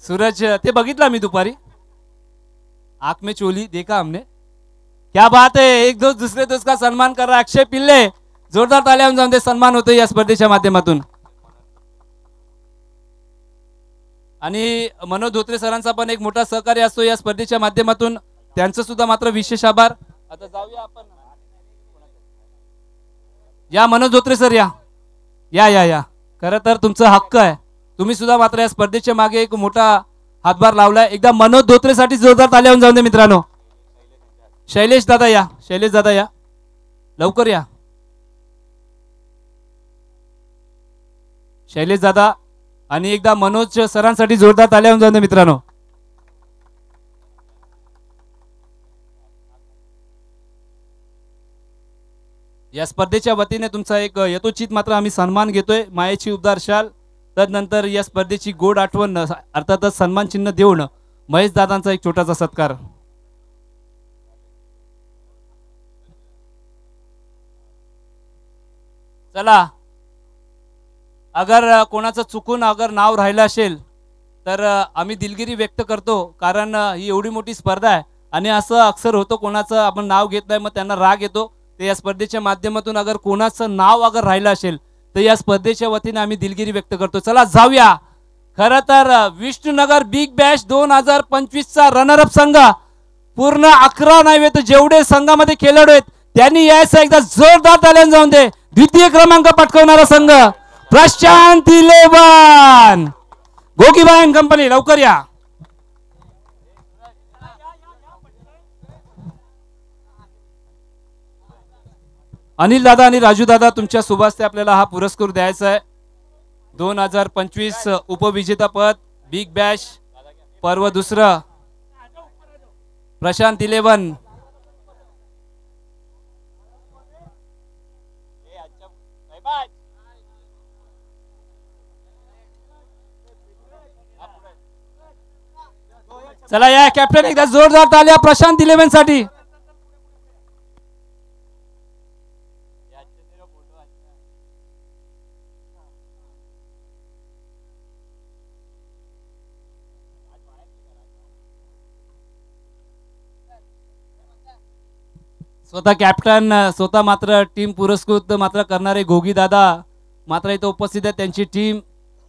सूरज, ते बघितला मी दुपारी. आंख में चोली देखा हमने. क्या बात है, एक दोस्त दुसरे दोस्त का सन्मान कर रहा है अक्षय पिल्ले. जोरदार ताल्या जाऊन दे. सन्मान होतो या स्पर्धेच्या माध्यमातून. आणि मनोज धोत्रे सरांचा पण एक मोठा सहकार्य असतो या स्पर्धेच्या माध्यमातून, त्यांचं सुद्धा मात्र विशेष आभार. आता जाऊया आपण. या मनोज धोत्रे सर या या या या. खरं तर तुमचा हक्क आहे, तुम्ही सुद्धा मात्र या स्पर्धेच्या मागे एक मोठा हातभार लावलाय. एकदा मनोज धोत्रेसाठी जोरदार ताल्या होऊन जाऊन दे मित्रांनो. शैलेश दादा या, शैलेश दादा या, लवकर या. शैलेश दादा आणि एकदा मनोज सरांसाठी जोरदार ताल्या होऊन जाऊन दे मित्रांनो. या स्पर्धेच्या वतीने तुमचा एक यथोचित मात्र आम्ही सन्मान घेतोय. मायेची उबदार शाल, तदनंतर या स्पर्धेची गोड आठवण अर्थातच सन्मान चिन्ह देऊन महेश दादांचा एक छोटासा सत्कार. चला, अगर कोणाचं चुकून अगर नाव राहिलं असेल तर आम्ही दिलगिरी व्यक्त करतो, कारण ही एवढी मोठी स्पर्धा आहे आणि असं अक्सर होतं कोणाचं आपण नाव घेत नाही मग त्यांना राग येतो. तर या स्पर्धेच्या माध्यमातून अगर कोणाचं नाव अगर राहिलं असेल तर या स्पर्धेच्या वतीने आम्ही दिलगिरी व्यक्त करतो. चला जाऊया. खरं तर विष्णुनगर बिग बॅश 2025चा रनरअप संघ पूर्ण 11 नाही तर जेवढे संघामध्ये खेळाडू आहेत त्यांनी यायचं. एकदा जोरदार ताल्यान जाऊन दे. द्वितीय क्रमांक पटकवणारा संघ प्रशांत 11 गोगीबाई कंपनी, लवकर या. अनिल दादा आणि राजू दादा तुमच्या सुभास्ते आपल्याला हा पुरस्कार द्यायचा आहे. 2025 उपविजेता पद बिग बॅश पर्व दुसरं प्रशांत 11. चला या कॅप्टन, एकदा जोरदार ताल्या प्रशांत 11 साठी. स्वतः कॅप्टन, स्वतः मात्र टीम पुरस्कृत मात्र करणारे गोगी दादा मात्र इथं उपस्थित आहे. त्यांची टीम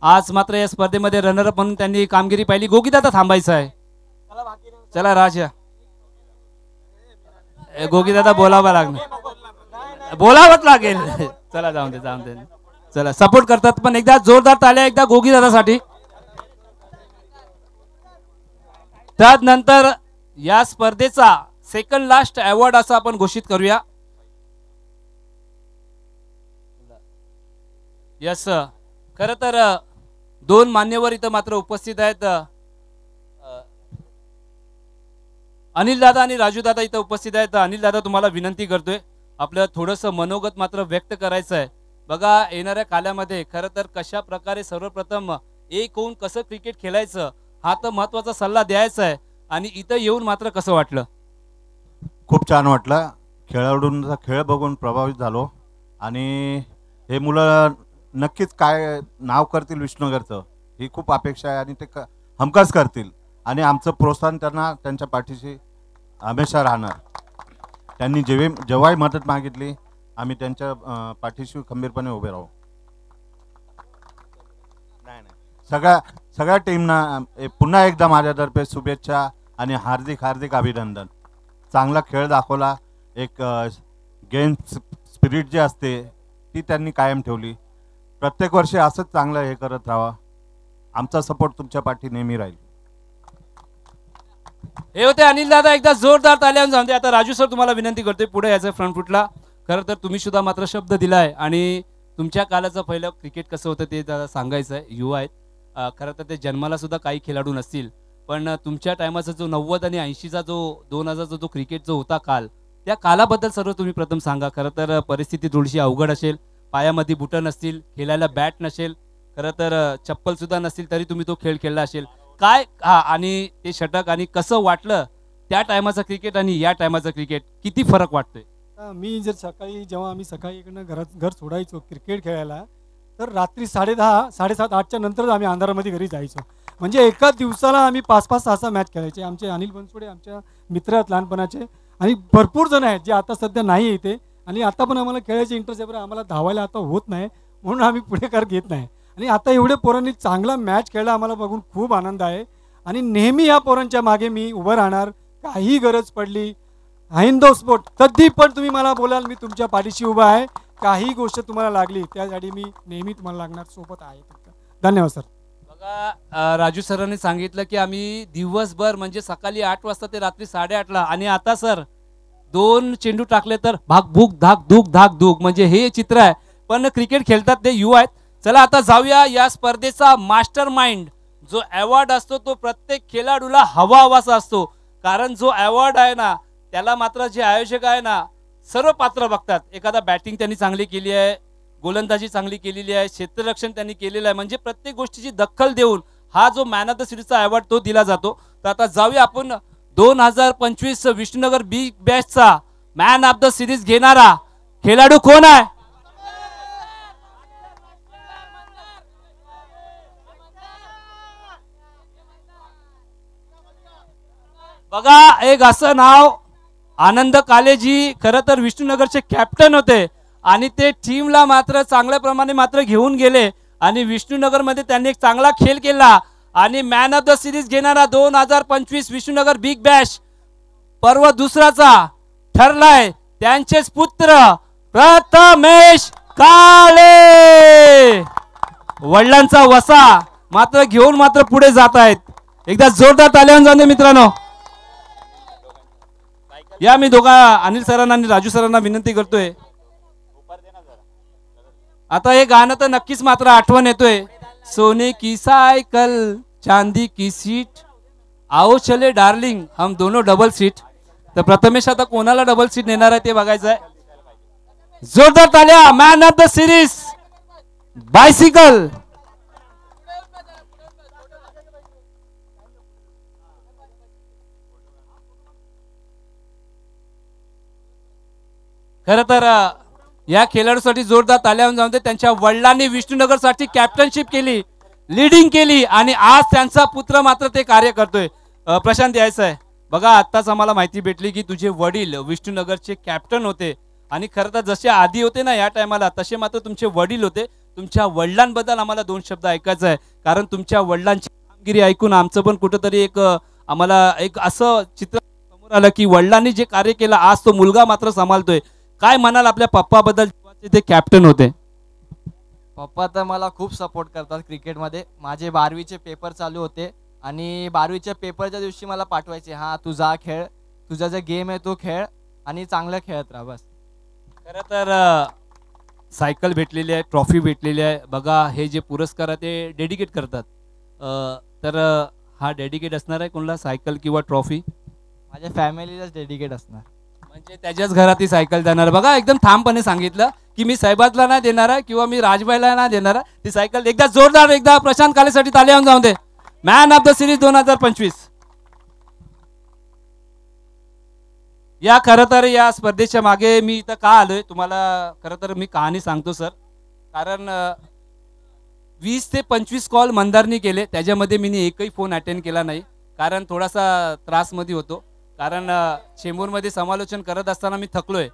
आज मात्र या स्पर्धेमध्ये रनरअप म्हणून त्यांनी कामगिरी पाहिली. गोगी दादा थांबायचं आहे. चला राजा, गोगी दादा बोलावं लागणार, बोलावंच लागेल. चला जाऊन दे जाऊन दे. चला सपोर्ट करतात पण एकदा जोरदार ताल्या एकदा गोगी दादासाठी. त्यानंतर या स्पर्धेचा सेकंड लास्ट अवॉर्ड असं आपण घोषित करूया. यस, खरं तर 2 मान्यवर इथं मात्र उपस्थित आहेत. अनिल दादा आणि राजू दादा इथं उपस्थित आहेत. अनिल दादा तुम्हाला विनंती करतोय, आपलं थोडंसं मनोगत मात्र व्यक्त करायचं आहे. बघा येणाऱ्या काळामध्ये खरं तर कशा प्रकारे सर्वप्रथम एक होऊन कसं क्रिकेट खेळायचं हा तर महत्त्वाचा सल्ला द्यायचा आहे. आणि इथं येऊन मात्र कसं वाटलं? खूप छान वाटलं. खेळाडूंचा खेळ बघून प्रभावित झालो आणि हे मुलं नक्कीच काय नाव करतील विष्णुनगरचं ही खूप अपेक्षा आहे आणि ते हमखास करतील आणि आमचं प्रोत्साहन त्यांना त्यांच्या पाठीशी हमेशा राहणार. त्यांनी जेव्हाही मदत मागितली आम्ही त्यांच्या पाठीशी खंबीरपणे उभे राहू. सगळ्या टीमना पुन्हा एकदा माझ्यातर्फे शुभेच्छा आणि हार्दिक हार्दिक अभिनंदन. चांगला खेळ दाखवला. एक गेम स्पिरिट जी असते ती त्यांनी कायम ठेवली. प्रत्येक वर्षी असंच चांगलं हे करत राहा. आमचा सपोर्ट तुमच्या पाठी नेहमी राहील. हे होते अनिल दादा. एकदा जोरदार तालियां जाऊन दे. आता राजू सर तुम्हाला विनंती करतोय पुढे यायचं फ्रंट फुटला. खरं तर तुम्ही सुद्धा मात्र शब्द दिलाय आणि तुमच्या कालाचं पहिलं क्रिकेट कसं होतं ते दादा सांगायचं आहे. युवा आहेत. खरं तर ते जन्माला सुद्धा काही खेळाडू नसतील, पण तुमच्या टायमाचा जो 90 आणि 80चा जो 2000चा जो क्रिकेट जो होता काल, त्या कालाबद्दल सर्व तुम्ही प्रथम सांगा. खरं तर परिस्थिती थोडीशी अवघड असेल, पायामध्ये बुटं नसतील, खेळायला बॅट नसेल, खरं तर चप्पल सुद्धा नसतील, तरी तुम्ही तो खेळ खेळला असेल काय. हा, आणि ते षटक आणि कसं वाटलं त्या टायमाचं क्रिकेट आणि या टायमाचं क्रिकेट, किती फरक वाटतोय? मी जर सकाळी जेव्हा आम्ही सकाळी इकडनं घर सोडायचो क्रिकेट खेळायला, तर रात्री 10:30 7:30 8च्या नंतरच आम्ही अंधारामध्ये घरी जायचो. म्हणजे एका दिवसाला आम्ही 5-5 6 मॅच खेळायचे. आमचे अनिल बनसोडे आमच्या मित्र आहेत लहानपणाचे आणि भरपूर जण आहेत जे आता सध्या नाही इथे आणि आता पण आम्हाला खेळायचे इंटरेस्ट आहे, पण आम्हाला धावायला आता होत नाही म्हणून आम्ही पुढेकार घेत नाही. आणि आता एवढे पोरांनी चांगला मॅच खेळला आम्हाला बघून खूप आनंद आहे आणि नेहमी या पोरांच्या मागे मी उभं राहणार. काही गरज पडली हिंदो स्पोर्ट कधी पण तुम्ही मला बोलाल, मी तुमच्या पाठीशी उभा आहे. काही गोष्ट तुम्हाला लागली त्यासाठी मी नेहमी तुम्हाला लागणार, सोबत आहे. धन्यवाद सर. बघा, राजू सरांनी सांगितलं की आम्ही दिवसभर म्हणजे सकाळी 8 वाजता ते रात्री 8:30ला, आणि आता सर 2 चेंडू टाकले तर भाग भूक धाक धूक धाक धूक, म्हणजे हे चित्र आहे. पण क्रिकेट खेळतात ते युवा आहेत. चला आता जाऊया या स्पर्धेचा मास्टर माइंड जो अवॉर्ड असतो तो प्रत्येक खेळाडूला हवा हवासा असतो. कारण जो अवॉर्ड आहे ना त्याला मात्र जे आयोजक आहे ना सर्व पात्र बघतात. एखादा बॅटिंग त्यांनी चांगली केली आहे, गोलंदाजी चांगली केलेली आहे, क्षेत्ररक्षण त्यांनी केलेलं आहे, म्हणजे प्रत्येक गोष्टीची दखल देऊन हा जो मॅन ऑफ द सिरीजचा अवॉर्ड तो दिला जातो. तर आता जाऊया आपण 2025 विष्णुनगर बिग बॅशचा मॅन ऑफ द सिरीज घेणारा खेळाडू कोण आहे? बघा, एक असं नाव आनंद कालेजी खरं तर विष्णुनगरचे कॅप्टन होते आणि ते टीमला मात्र चांगल्या प्रमाणे मात्र घेऊन गेले आणि विष्णुनगरमध्ये त्यांनी एक चांगला खेळ केला आणि मॅन ऑफ द सिरीज घेणारा 2025 विष्णुनगर बिग बॅश पर्व दुसराचा ठरलाय त्यांचेच पुत्र प्रथमेश काळे. वडिलांचा वसा मात्र घेऊन मात्र पुढे जात आहेत. एकदा जोरदार तालियां जाऊन दे मित्रांनो. या मी दोघा अनिल सरांना आणि राजू सरांना विनंती करतोय, आता हे गाणं तर नक्कीच मात्र आठवण येतोय. सोने की सायकल चांदी की सीट आओ चले डार्लिंग हम दोनों डबल सीट. तर प्रथमेश आता कोणाला डबल सीट नेणार आहे ते बघायचं आहे. जोरदार ताल्या. Man of the series bicycle. खरं तर या खेळाडूसाठी जोरदार तालियां जाऊन दे. त्यांच्या वडिलांनी विष्णुनगरसाठी कॅप्टनशिप केली, लीडिंग केली आणि आज त्यांचा पुत्र मात्र ते कार्य करतोय. प्रशांत यायचं आहे. बघा, आत्ताच आम्हाला माहिती भेटली की तुझे वडील विष्णुनगरचे कॅप्टन होते आणि खरं तर जसे आधी होते ना या टायमाला तसे मात्र तुमचे वडील होते. तुमच्या वडिलांबद्दल आम्हाला 2 शब्द ऐकायचं आहे, कारण तुमच्या वडिलांची कामगिरी ऐकून आमचं पण कुठंतरी एक आम्हाला एक असं चित्र समोर आलं की वडिलांनी जे कार्य केलं आज तो मुलगा मात्र सांभाळतोय. काय म्हणाल आपल्या पप्पाबद्दल, ते कॅप्टन होते? पप्पा तर मला खूप सपोर्ट करतात क्रिकेटमध्ये. माझे 12वीचे पेपर चालू होते आणि 12वीच्या पेपरच्या दिवशी मला पाठवायचे, हा तू जा खेळ, तुझा जो गेम आहे तो खेळ आणि चांगलं खेळत राहा बस. खरं तर सायकल भेटलेली आहे, ट्रॉफी भेटलेली आहे. बघा, हे जे पुरस्कार आहे ते डेडिकेट करतात, तर हा डेडिकेट असणार आहे कोणाला सायकल किंवा ट्रॉफी? माझ्या फॅमिलीलाच डेडिकेट असणार. म्हणजे त्याच्याच घरात ती सायकल जाणार. बघा, एकदम ठामपणे सांगितलं की मी साहेबातला नाही देणार आहे किंवा मी राजबाईला नाही देणार आहे ती सायकल. एकदा जोरदार एकदा प्रशांत कालेसाठी तालियां जाऊन दे. Man of the series 2025. या खरं तर या स्पर्धेच्या मागे मी इथं का आलोय तुम्हाला खरं तर मी कहाणी सांगतो सर. कारण 20 ते 25 कॉल मंदारनी केले, त्याच्यामध्ये मी एकही फोन अटेंड केला नाही कारण थोडासा त्रासमध्ये होतो. कारण चेंबूरमध्ये समालोचन करत असताना मी थकलोय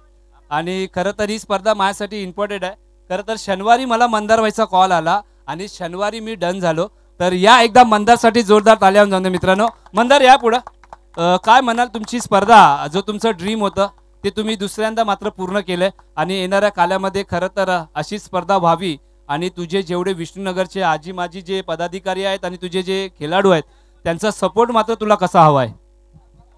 आणि खरं तर ही स्पर्धा माझ्यासाठी इम्पॉर्टंट आहे. खरं तर शनिवारी मला मंदार व्हायचा कॉल आला आणि शनिवारी मी डन झालो. तर या एकदा मंदारसाठी जोरदार ताल्या जाऊन द्या मित्रांनो. मंदार या पुढं काय म्हणाल, तुमची स्पर्धा जो तुमचं ड्रीम होतं ते तुम्ही दुसऱ्यांदा मात्र पूर्ण केलंय आणि येणाऱ्या काळामध्ये खरं तर अशी स्पर्धा व्हावी आणि तुझे जेवढे विष्णुनगरचे आजी माजी जे पदाधिकारी आहेत आणि तुझे जे खेळाडू आहेत त्यांचा सपोर्ट मात्र तुला कसा हवा आहे?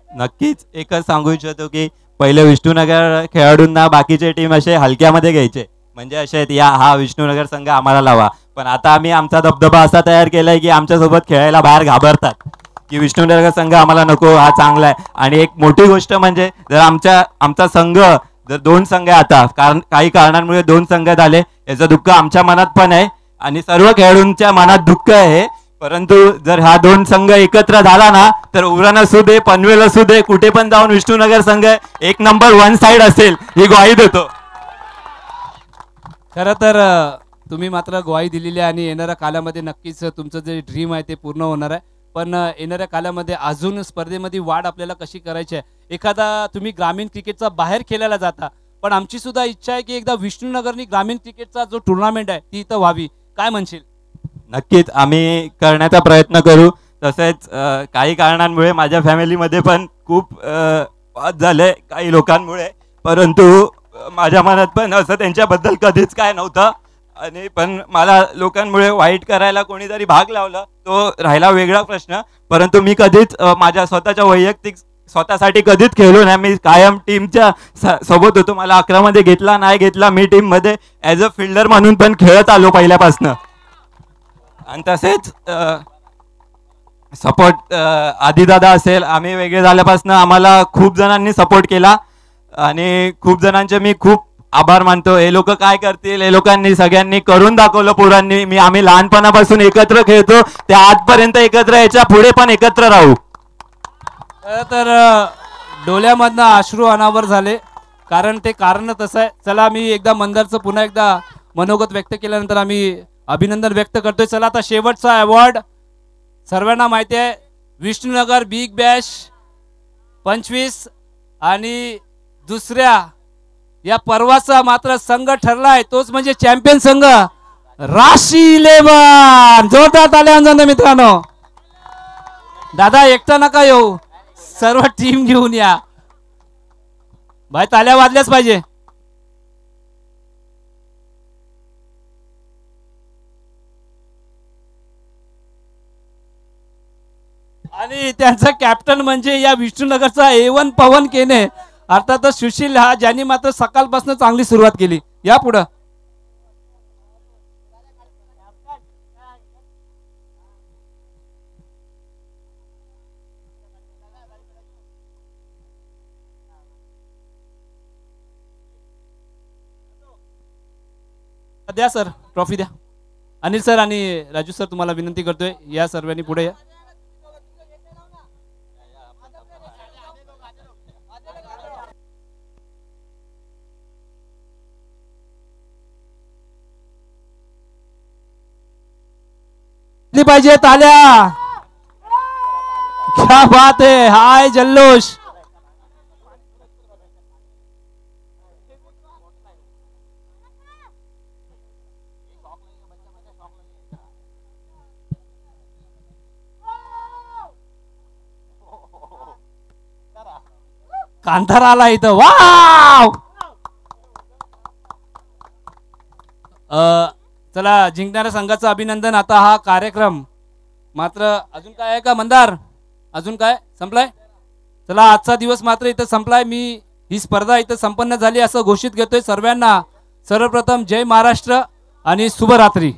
नक्कीच एकच सांगू इच्छितो की पहिले विष्णुनगर खेळाडूंना बाकीचे टीम असे हलक्यामध्ये घ्यायचे, म्हणजे असे हा विष्णुनगर संघ आम्हाला लावा. पण आता आम्ही आमचा दबदबा असा तयार केलाय की आमच्यासोबत खेळायला बाहेर घाबरतात की विष्णुनगर संघ आम्हाला नको, हा चांगला आहे. आणि एक मोठी गोष्ट म्हणजे जर आमचा संघ जर 2 संघ आहे आता, कारण काही कारणांमुळे 2 संघ झाले, याचं दुःख आमच्या मनात पण आहे आणि सर्व खेळाडूंच्या मनात दुःख आहे. परंतु जर हा 2 संघ एकत्र झाला ना तर उरण असू दे, पनवेल असू दे, कुठे पण जाऊन विष्णुनगर संघ 1 नंबर 1 साइड असेल ही ग्वाही देतो. खरं तर तुम्ही मात्र ग्वाही दिलेली आहे आणि येणाऱ्या काळामध्ये नक्कीच तुमचं जे ड्रीम आहे ते पूर्ण होणार आहे. पण येणाऱ्या काळामध्ये अजून स्पर्धेमध्ये वाढ आपल्याला कशी करायची आहे? एखादा तुम्ही ग्रामीण क्रिकेटचा बाहेर खेळायला जाता, पण आमची सुद्धा इच्छा आहे की एकदा विष्णुनगरनी ग्रामीण क्रिकेटचा जो टुर्नामेंट आहे ती इथं व्हावी. काय म्हणशील? नक्कीच आम्ही करण्याचा प्रयत्न करू. तसेच काही कारणांमुळे माझ्या फॅमिलीमध्ये पण खूप वाद झाले काही लोकांमुळे, परंतु माझ्या मनात पण असं त्यांच्याबद्दल कधीच काय नव्हतं. आणि पण मला लोकांमुळे वाईट करायला कोणीतरी भाग लावला, तो राहिला वेगळा प्रश्न. परंतु मी कधीच माझ्या स्वतःच्या वैयक्तिक स्वतःसाठी कधीच खेळलो नाही. मी कायम टीमच्या सोबत होतो. मला 11 मध्ये घेतला नाही घेतला, मी टीममध्ये ॲज अ फिल्डर म्हणून पण खेळत आलो पहिल्यापासून. आणि तसेच सपोर्ट आदिदादा असेल, आम्ही वेगळे झाल्यापासून आम्हाला खूप जणांनी सपोर्ट केला आणि खूप जणांचे मी खूप आभार मानतो. हे लोक काय करतील, हे लोकांनी सगळ्यांनी करून दाखवलं. पोरांनी आम्ही लहानपणापासून एकत्र खेळतो, ते आजपर्यंत एकत्र, याच्या पुढे पण एकत्र राहू. तर डोळ्यामधनं अश्रू अनावर झाले, कारण ते कारण तसं आहे. चला मी एकदा मंदारचं पुन्हा एकदा मनोगत व्यक्त केल्यानंतर आम्ही अभिनंदन व्यक्त करतोय. चला आता शेवटचा अवॉर्ड. सर्वांना माहिती आहे विष्णुनगर बिग बॅश 25 आणि दुसऱ्या या पर्वाचा मात्र संघ ठरलाय, तोच म्हणजे चॅम्पियन संघ राशी 11. जोरदार ताल्या जाणं मित्रांनो. दादा एकटा नका येऊ, सर्व टीम घेऊन या. भाई ताल्या वाजल्याच पाहिजे. आणि त्यांचा कॅप्टन म्हणजे या विष्णुनगरचा A1 पवन केने, अर्थातच सुशील, हा ज्यांनी मात्र सकाळपासून चांगली सुरुवात केली. या पुढं द्या सर, ट्रॉफी द्या. अनिल सर आणि राजू सर तुम्हाला विनंती करतोय, या सर्वांनी पुढे या. पाहिजे ताल्या. क्या बात है, हाय जल्लोष. कांतार आला इथं. वाव. चला जिंकणाऱ्या संघाचं अभिनंदन. आता हा कार्यक्रम मात्र अजून काय आहे का मंदार? अजून काय संपलाय? चला आजचा दिवस मात्र इथं संपलाय. मी ही स्पर्धा इथं संपन्न झाली असं घोषित करतोय. सर्वांना सर्वप्रथम जय महाराष्ट्र आणि शुभरात्री.